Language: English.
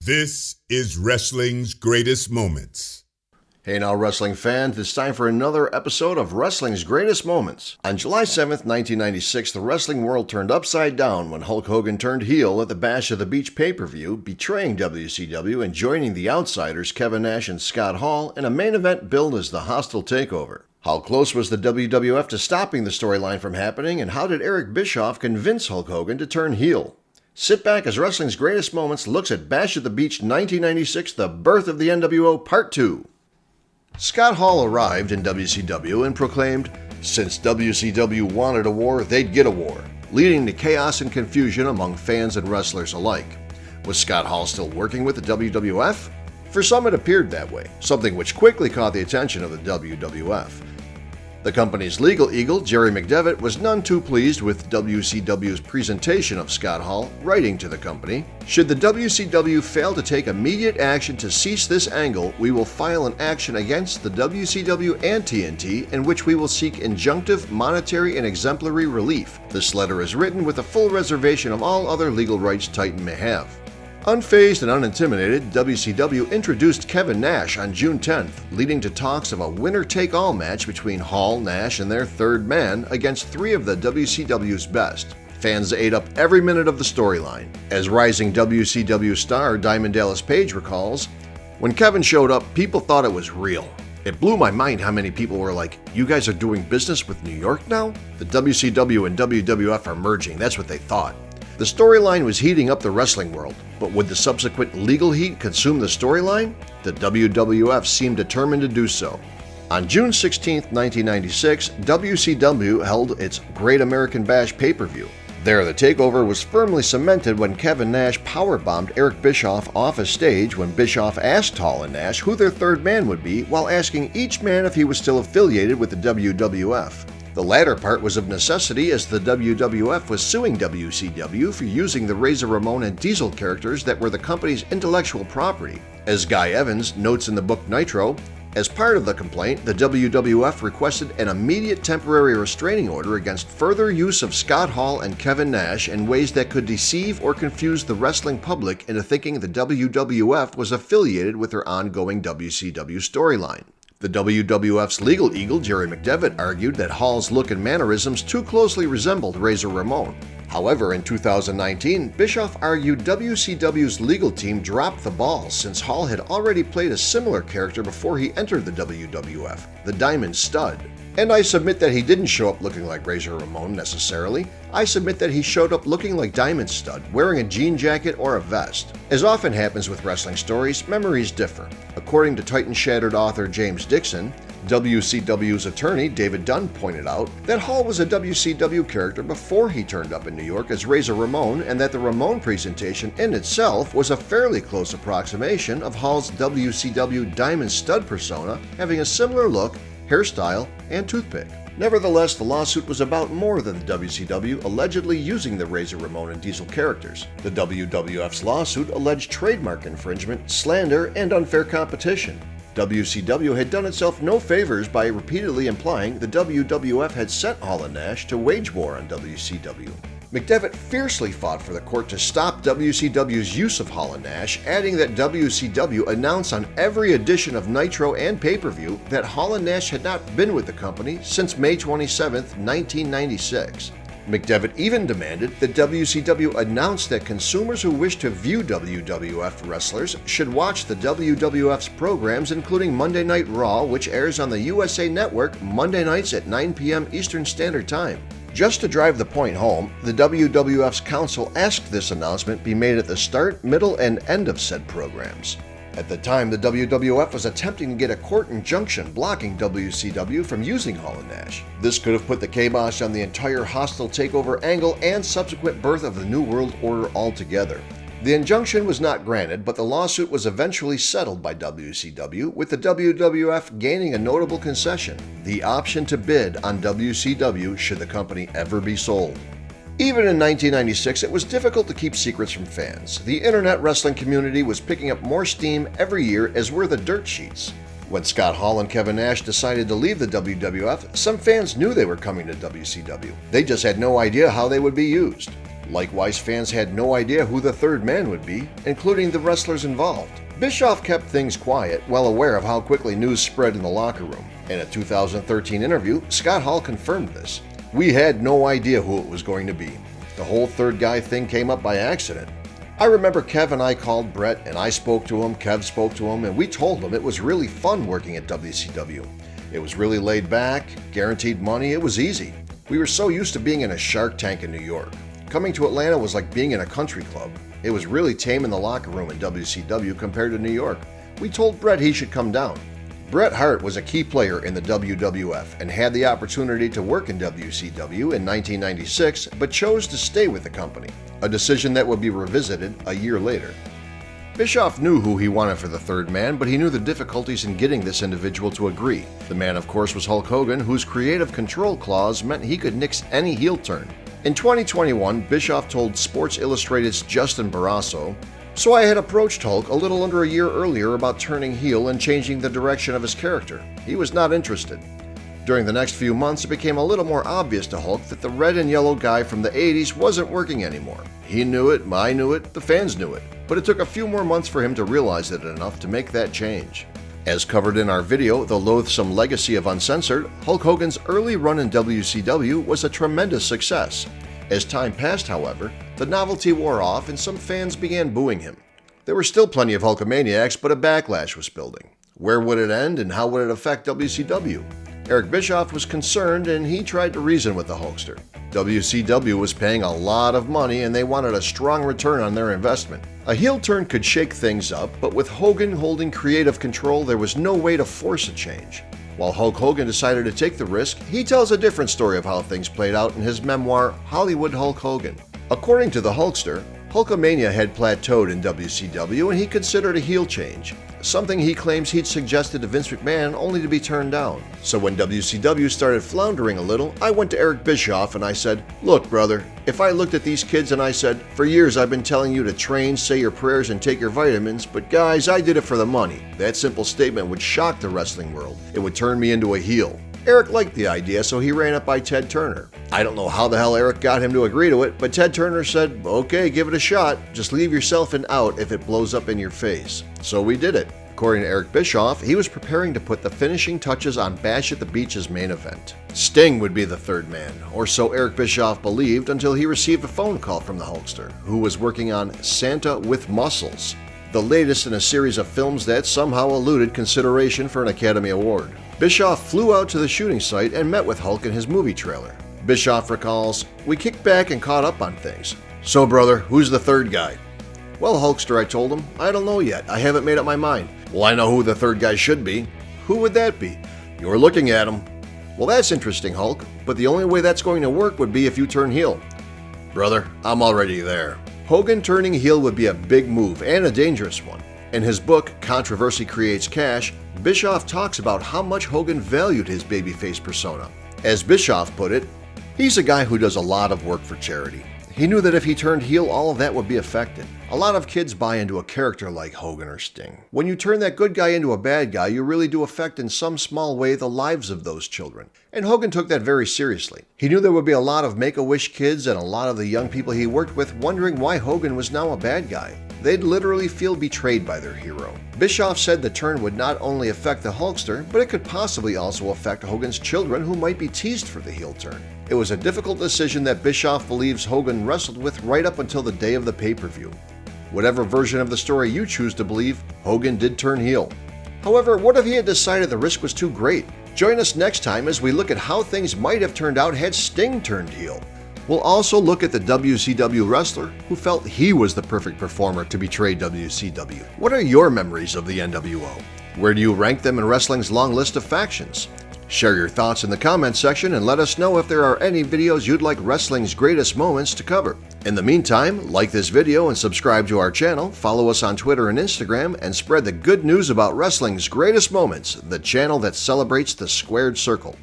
This is wrestling's greatest moments. Hey now, wrestling fans, it's time for another episode of Wrestling's Greatest Moments. On July 7th, 1996, the wrestling world turned upside down when Hulk Hogan turned heel at the Bash of the Beach pay-per-view, betraying WCW and joining the Outsiders Kevin Nash and Scott Hall in a main event billed as the Hostile Takeover. How close was the WWF to stopping the storyline from happening, and how did Eric Bischoff convince Hulk Hogan to turn heel? Sit back as Wrestling's Greatest Moments looks at Bash at the Beach 1996, the birth of the NWO Part 2. Scott Hall arrived in WCW and proclaimed, since WCW wanted a war, they'd get a war, leading to chaos and confusion among fans and wrestlers alike. Was Scott Hall still working with the WWF? For some it appeared that way, something which quickly caught the attention of the WWF. The company's legal eagle, Jerry McDevitt, was none too pleased with WCW's presentation of Scott Hall, writing to the company, should the WCW fail to take immediate action to cease this angle, we will file an action against the WCW and TNT in which we will seek injunctive, monetary, and exemplary relief. This letter is written with a full reservation of all other legal rights Titan may have. Unfazed and unintimidated, WCW introduced Kevin Nash on June 10th, leading to talks of a winner-take-all match between Hall, Nash, and their third man against three of the WCW's best. Fans ate up every minute of the storyline. As rising WCW star Diamond Dallas Page recalls, when Kevin showed up, people thought it was real. It blew my mind how many people were like, you guys are doing business with New York now? The WCW and WWF are merging, that's what they thought. The storyline was heating up the wrestling world, but would the subsequent legal heat consume the storyline? The WWF seemed determined to do so. On June 16, 1996, WCW held its Great American Bash pay-per-view. There, the takeover was firmly cemented when Kevin Nash powerbombed Eric Bischoff off a stage when Bischoff asked Hall and Nash who their third man would be while asking each man if he was still affiliated with the WWF. The latter part was of necessity as the WWF was suing WCW for using the Razor Ramon and Diesel characters that were the company's intellectual property. As Guy Evans notes in the book NITRO, as part of the complaint, the WWF requested an immediate temporary restraining order against further use of Scott Hall and Kevin Nash in ways that could deceive or confuse the wrestling public into thinking the WWF was affiliated with their ongoing WCW storyline. The WWF's legal eagle, Jerry McDevitt, argued that Hall's look and mannerisms too closely resembled Razor Ramon. However, in 2019, Bischoff argued WCW's legal team dropped the ball since Hall had already played a similar character before he entered the WWF, the Diamond Stud. And I submit that he didn't show up looking like Razor Ramon necessarily. I submit that he showed up looking like Diamond Stud, wearing a jean jacket or a vest. As often happens with wrestling stories, memories differ. According to Titan Shattered author James Dixon, WCW's attorney David Dunn pointed out that Hall was a WCW character before he turned up in New York as Razor Ramon, and that the Ramon presentation in itself was a fairly close approximation of Hall's WCW Diamond Stud persona, having a similar look, hairstyle, and toothpick. Nevertheless, the lawsuit was about more than the WCW allegedly using the Razor Ramon and Diesel characters. The WWF's lawsuit alleged trademark infringement, slander, and unfair competition. WCW had done itself no favors by repeatedly implying the WWF had sent Hall and Nash to wage war on WCW. McDevitt fiercely fought for the court to stop WCW's use of Hall and Nash, adding that WCW announced on every edition of NITRO and pay-per-view that Hall and Nash had not been with the company since May 27, 1996. McDevitt even demanded that WCW announce that consumers who wish to view WWF wrestlers should watch the WWF's programs, including Monday Night Raw, which airs on the USA Network Monday nights at 9 p.m. Eastern Standard Time. Just to drive the point home, the WWF's counsel asked this announcement be made at the start, middle, and end of said programs. At the time, the WWF was attempting to get a court injunction blocking WCW from using Hall and Nash. This could have put the kibosh on the entire Hostile Takeover angle and subsequent birth of the New World Order altogether. The injunction was not granted, but the lawsuit was eventually settled by WCW, with the WWF gaining a notable concession: the option to bid on WCW should the company ever be sold. Even in 1996, it was difficult to keep secrets from fans. The internet wrestling community was picking up more steam every year, as were the dirt sheets. When Scott Hall and Kevin Nash decided to leave the WWF, some fans knew they were coming to WCW. They just had no idea how they would be used. Likewise, fans had no idea who the third man would be, including the wrestlers involved. Bischoff kept things quiet, well aware of how quickly news spread in the locker room. In a 2013 interview, Scott Hall confirmed this. "We had no idea who it was going to be. The whole third guy thing came up by accident. I remember Kev and I called Brett, and I spoke to him, Kev spoke to him, and we told him it was really fun working at WCW. It was really laid back, guaranteed money, it was easy. We were so used to being in a Shark Tank in New York. Coming to Atlanta was like being in a country club. It was really tame in the locker room in WCW compared to New York. We told Bret he should come down." Bret Hart was a key player in the WWF and had the opportunity to work in WCW in 1996, but chose to stay with the company, a decision that would be revisited a year later. Bischoff knew who he wanted for the third man, but he knew the difficulties in getting this individual to agree. The man, of course, was Hulk Hogan, whose creative control clause meant he could nix any heel turn. In 2021, Bischoff told Sports Illustrated's Justin Barrasso, "So I had approached Hulk a little under a year earlier about turning heel and changing the direction of his character. He was not interested. During the next few months, it became a little more obvious to Hulk that the red and yellow guy from the 80s wasn't working anymore. He knew it, I knew it, the fans knew it, but it took a few more months for him to realize it enough to make that change." As covered in our video, The Loathsome Legacy of Uncensored, Hulk Hogan's early run in WCW was a tremendous success. As time passed, however, the novelty wore off and some fans began booing him. There were still plenty of Hulkamaniacs, but a backlash was building. Where would it end and how would it affect WCW? Eric Bischoff was concerned and he tried to reason with the Hulkster. WCW was paying a lot of money and they wanted a strong return on their investment. A heel turn could shake things up, but with Hogan holding creative control, there was no way to force a change. While Hulk Hogan decided to take the risk, he tells a different story of how things played out in his memoir, Hollywood Hulk Hogan. According to the Hulkster, Hulkamania had plateaued in WCW and he considered a heel change, something he claims he'd suggested to Vince McMahon only to be turned down. "So when WCW started floundering a little, I went to Eric Bischoff and I said, 'Look, brother, if I looked at these kids and I said, for years I've been telling you to train, say your prayers, and take your vitamins, but guys, I did it for the money,' that simple statement would shock the wrestling world. It would turn me into a heel." Eric liked the idea, so he ran it by Ted Turner. I don't know how the hell Eric got him to agree to it, but Ted Turner said, "Okay, give it a shot. Just leave yourself an out if it blows up in your face." So we did it. According to Eric Bischoff, he was preparing to put the finishing touches on Bash at the Beach's main event. Sting would be the third man, or so Eric Bischoff believed until he received a phone call from the Hulkster, who was working on Santa with Muscles, the latest in a series of films that somehow eluded consideration for an Academy Award. Bischoff flew out to the shooting site and met with Hulk in his movie trailer. Bischoff recalls, "We kicked back and caught up on things. So brother, who's the third guy?" "Well, Hulkster," I told him, "I don't know yet. I haven't made up my mind." "Well, I know who the third guy should be." "Who would that be?" "You're looking at him." "Well, that's interesting, Hulk, but the only way that's going to work would be if you turn heel." "Brother, I'm already there." Hogan turning heel would be a big move and a dangerous one. In his book, Controversy Creates Cash, Bischoff talks about how much Hogan valued his babyface persona. As Bischoff put it, "He's a guy who does a lot of work for charity. He knew that if he turned heel, all of that would be affected. A lot of kids buy into a character like Hogan or Sting. When you turn that good guy into a bad guy, you really do affect in some small way the lives of those children." And Hogan took that very seriously. He knew there would be a lot of Make-A-Wish kids and a lot of the young people he worked with wondering why Hogan was now a bad guy. They'd literally feel betrayed by their hero. Bischoff said the turn would not only affect the Hulkster, but it could possibly also affect Hogan's children who might be teased for the heel turn. It was a difficult decision that Bischoff believes Hogan wrestled with right up until the day of the pay-per-view. Whatever version of the story you choose to believe, Hogan did turn heel. However, what if he had decided the risk was too great? Join us next time as we look at how things might have turned out had Sting turned heel. We'll also look at the WCW wrestler who felt he was the perfect performer to betray WCW. What are your memories of the NWO? Where do you rank them in wrestling's long list of factions? Share your thoughts in the comments section and let us know if there are any videos you'd like wrestling's greatest moments to cover. In the meantime, like this video and subscribe to our channel, follow us on Twitter and Instagram, and spread the good news about wrestling's greatest moments, the channel that celebrates the squared circle.